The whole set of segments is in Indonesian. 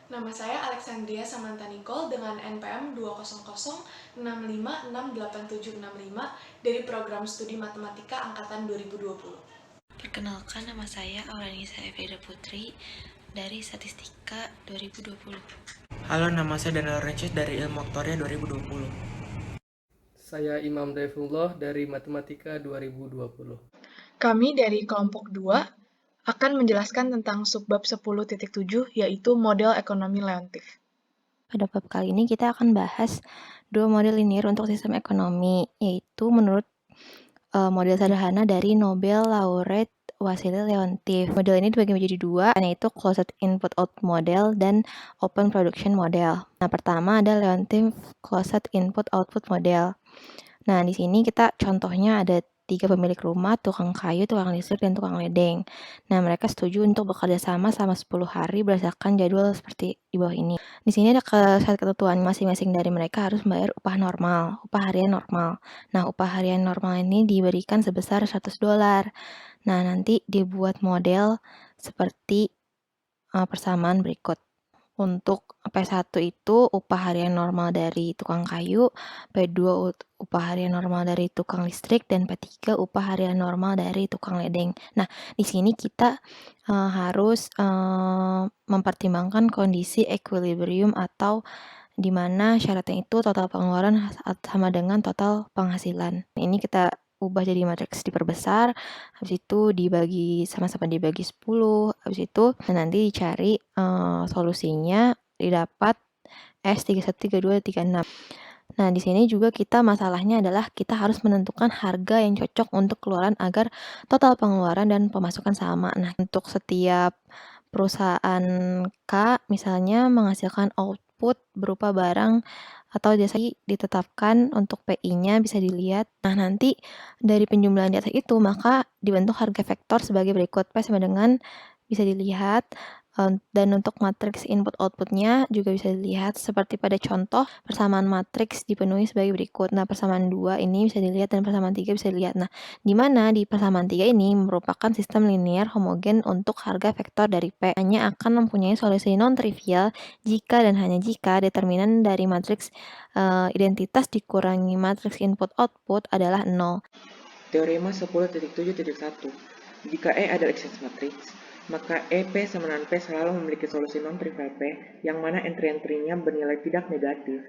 Nama saya Alexandria Samantha Nicole dengan NPM 200656875 dari Program Studi Matematika Angkatan 2020. Perkenalkan, nama saya Auranisa Efrida Putri dari Statistika 2020. Halo, nama saya Daniel Rencis dari Ilmu Aktuaria 2020. Saya Imam Daifullah dari Matematika 2020. Kami dari kelompok 2 akan menjelaskan tentang subbab 10.7 yaitu model ekonomi leontif. Pada bab kali ini kita akan bahas dua model linear untuk sistem ekonomi, yaitu menurut model sederhana dari Nobel laureate Wassily Leontief. Model ini dibagi menjadi dua, yaitu closed input-output model dan open production model. Nah, pertama ada Leontief closed input-output model. Nah, di sini kita contohnya ada 3 pemilik rumah, tukang kayu, tukang listrik, dan tukang ledeng. Nah, mereka setuju untuk bekerja sama selama 10 hari berdasarkan jadwal seperti di bawah ini. Di sini ada syarat ketentuan masing-masing dari mereka harus membayar upah normal, upah harian normal. Nah, upah harian normal ini diberikan sebesar $100. Nah, nanti dibuat model seperti persamaan berikut. Untuk P1 itu upah harian normal dari tukang kayu, P2 upah harian normal dari tukang listrik, dan P3 upah harian normal dari tukang ledeng. Nah, di sini kita harus mempertimbangkan kondisi equilibrium atau di mana syaratnya itu total pengeluaran sama dengan total penghasilan. Ini kita ubah jadi matriks diperbesar, habis itu dibagi sama-sama dibagi 10, habis itu nanti dicari solusinya didapat S313236. Nah, di sini juga kita masalahnya adalah kita harus menentukan harga yang cocok untuk keluaran agar total pengeluaran dan pemasukan sama. Nah, untuk setiap perusahaan K misalnya menghasilkan output berupa barang atau jasa ditetapkan untuk PI-nya bisa dilihat. Nah, nanti dari penjumlahan di atas itu maka dibentuk harga vektor sebagai berikut. P sama dengan bisa dilihat dan untuk matriks input-outputnya juga bisa dilihat seperti pada contoh persamaan matriks dipenuhi sebagai berikut. Nah, persamaan 2 ini bisa dilihat dan persamaan 3 bisa dilihat. Nah, di mana di persamaan 3 ini merupakan sistem linear homogen untuk harga vektor dari P. Hanya akan mempunyai solusi non-trivial jika dan hanya jika determinan dari matriks identitas dikurangi matriks input-output adalah 0. Teorema 10.7.1. Jika E adalah exchange matrix, maka EP sama dengan P selalu memiliki solusi non-trivial P yang mana entry-entry-nya bernilai tidak negatif.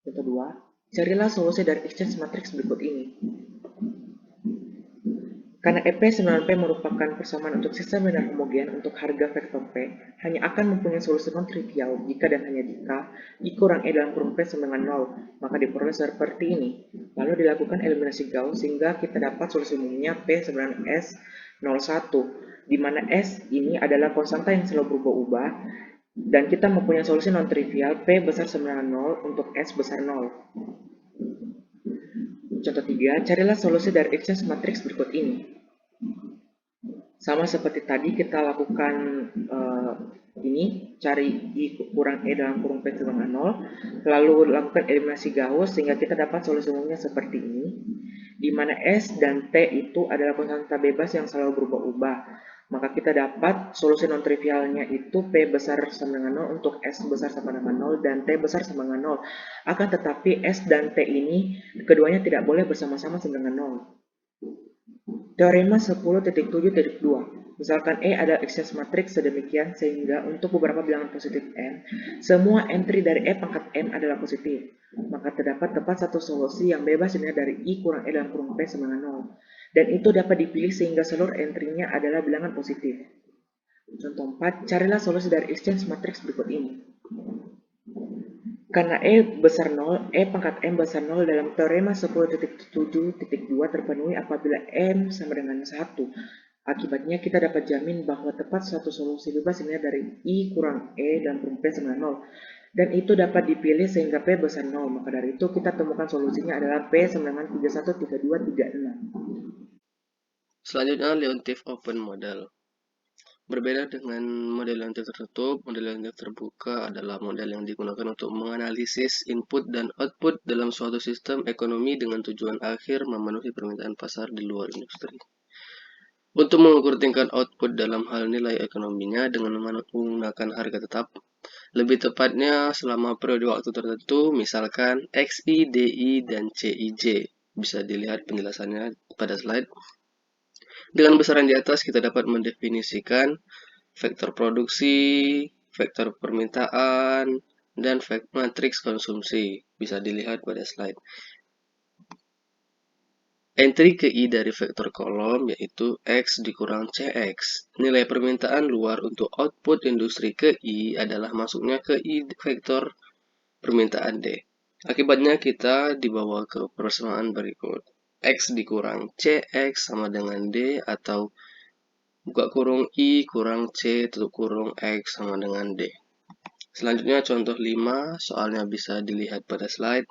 Yang kedua, carilah solusi dari exchange matrix berikut ini. Karena EP sama dengan P merupakan persamaan untuk sistem linear homogen untuk harga vektor P, hanya akan mempunyai solusi non-trivial jika dan hanya jika I kurang E dalam kurung P sama dengan 0, maka diperoleh seperti ini. Lalu dilakukan eliminasi Gauss sehingga kita dapat solusi umumnya P sama dengan S01, di mana S ini adalah konstanta yang selalu berubah-ubah, dan kita mempunyai solusi non-trivial P besar sama dengan 0 untuk S besar 0. Contoh 3, carilah solusi dari exchange matrix berikut ini. Sama seperti tadi kita lakukan ini, cari I kurang E dalam kurung P sama dengan 0, lalu lakukan eliminasi Gauss sehingga kita dapat solusi umumnya seperti ini, di mana S dan T itu adalah konstanta bebas yang selalu berubah-ubah. Maka kita dapat solusi non-trivialnya itu P besar sama dengan 0 untuk S besar sama dengan 0 dan T besar sama dengan 0. Akan tetapi S dan T ini keduanya tidak boleh bersama-sama sama dengan 0. Teorema 10.7.2. Misalkan E adalah exchange matrix sedemikian sehingga untuk beberapa bilangan positif M, semua entry dari E pangkat M adalah positif. Maka terdapat satu solusi yang bebas ini dari I kurang E dalam kurung P sama dengan 0. Dan itu dapat dipilih sehingga seluruh entry-nya adalah bilangan positif. Contoh 4, carilah solusi dari exchange matrix berikut ini. Karena E besar 0, E pangkat M besar 0 dalam teorema 10.7.2 terpenuhi apabila M sama dengan 1. Akibatnya kita dapat jamin bahwa tepat suatu solusi bebas linear dari I kurang E dan kurung P sama 0. Dan itu dapat dipilih sehingga P besar 0. Maka dari itu kita temukan solusinya adalah P sama dengan 313236. Selanjutnya Leontief Open Model. Berbeda dengan model Leontief tertutup, model Leontief terbuka adalah model yang digunakan untuk menganalisis input dan output dalam suatu sistem ekonomi dengan tujuan akhir memenuhi permintaan pasar di luar industri. Untuk mengukur tingkat output dalam hal nilai ekonominya dengan menggunakan harga tetap, lebih tepatnya selama periode waktu tertentu, misalkan XI, DI, dan CIJ. Bisa dilihat penjelasannya pada slide. Dengan besaran di atas, kita dapat mendefinisikan vektor produksi, vektor permintaan, dan matriks konsumsi. Bisa dilihat pada slide. Entry ke I dari vektor kolom yaitu X dikurang CX. Nilai permintaan luar untuk output industri ke I adalah masuknya ke I vektor permintaan D. Akibatnya kita dibawa ke persamaan berikut. X dikurang CX sama dengan D atau buka kurung I kurang C tutup kurung X sama dengan D. Selanjutnya contoh 5, soalnya bisa dilihat pada slide.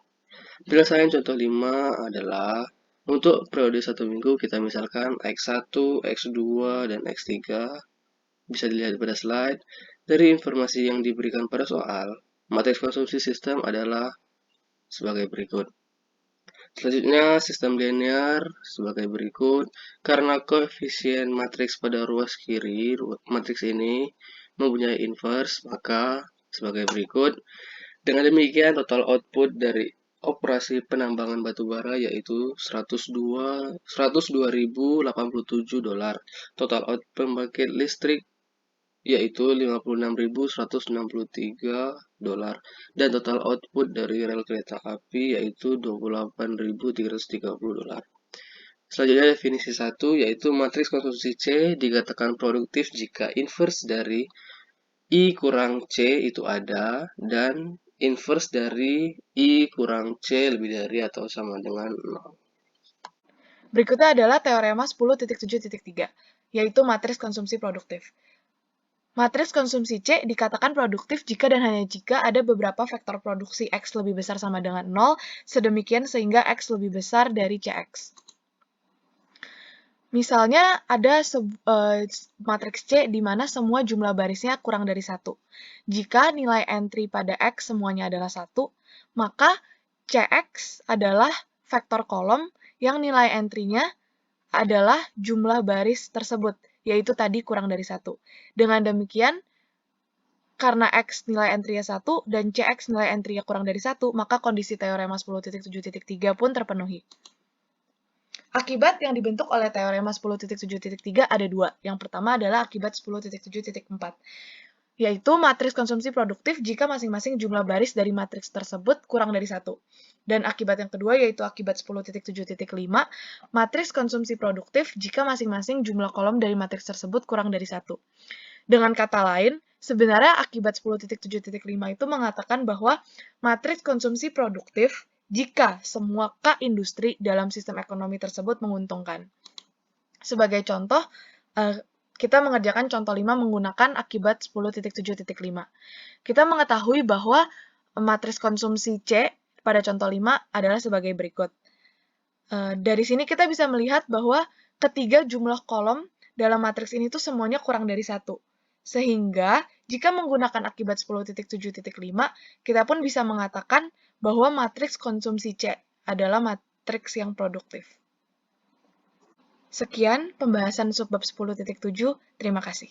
Penyelesaian contoh 5 adalah untuk periode 1 minggu kita misalkan X1, X2, dan X3. Bisa dilihat pada slide. Dari informasi yang diberikan pada soal, matriks konsumsi sistem adalah sebagai berikut. Selanjutnya sistem linear sebagai berikut. Karena koefisien matriks pada ruas kiri, matriks ini mempunyai inverse, maka sebagai berikut. Dengan demikian total output dari operasi penambangan batubara yaitu 102.087 dolar. Total output pembangkit listrik yaitu 56.163 dolar. Dan total output dari rel kereta api yaitu 28.330 dolar. Selanjutnya definisi 1 yaitu matriks konsumsi C dikatakan produktif jika inverse dari I kurang C itu ada dan inverse dari I kurang C lebih dari atau sama dengan 0. Berikutnya adalah teorema 10.7.3, yaitu matriks konsumsi produktif. Matriks konsumsi C dikatakan produktif jika dan hanya jika ada beberapa vektor produksi X lebih besar sama dengan 0, sedemikian sehingga X lebih besar dari CX. Misalnya ada matriks C di mana semua jumlah barisnya kurang dari 1. Jika nilai entry pada X semuanya adalah 1, maka CX adalah vektor kolom yang nilai entry-nya adalah jumlah baris tersebut, yaitu tadi kurang dari 1. Dengan demikian, karena X nilai entry-nya 1 dan CX nilai entry-nya kurang dari 1, maka kondisi teorema 10.7.3 pun terpenuhi. Akibat yang dibentuk oleh teorema 10.7.3 ada dua. Yang pertama adalah akibat 10.7.4, yaitu matriks konsumsi produktif jika masing-masing jumlah baris dari matriks tersebut kurang dari 1. Dan akibat yang kedua yaitu akibat 10.7.5, matriks konsumsi produktif jika masing-masing jumlah kolom dari matriks tersebut kurang dari 1. Dengan kata lain, sebenarnya akibat 10.7.5 itu mengatakan bahwa matriks konsumsi produktif jika semua K industri dalam sistem ekonomi tersebut menguntungkan. Sebagai contoh, kita mengerjakan contoh 5 menggunakan akibat 10.7.5. Kita mengetahui bahwa matriks konsumsi C pada contoh 5 adalah sebagai berikut. Dari sini kita bisa melihat bahwa ketiga jumlah kolom dalam matriks ini tuh semuanya kurang dari 1. Sehingga, jika menggunakan akibat 10.7.5, kita pun bisa mengatakan bahwa matriks konsumsi C adalah matriks yang produktif. Sekian pembahasan subbab 10.7. Terima kasih.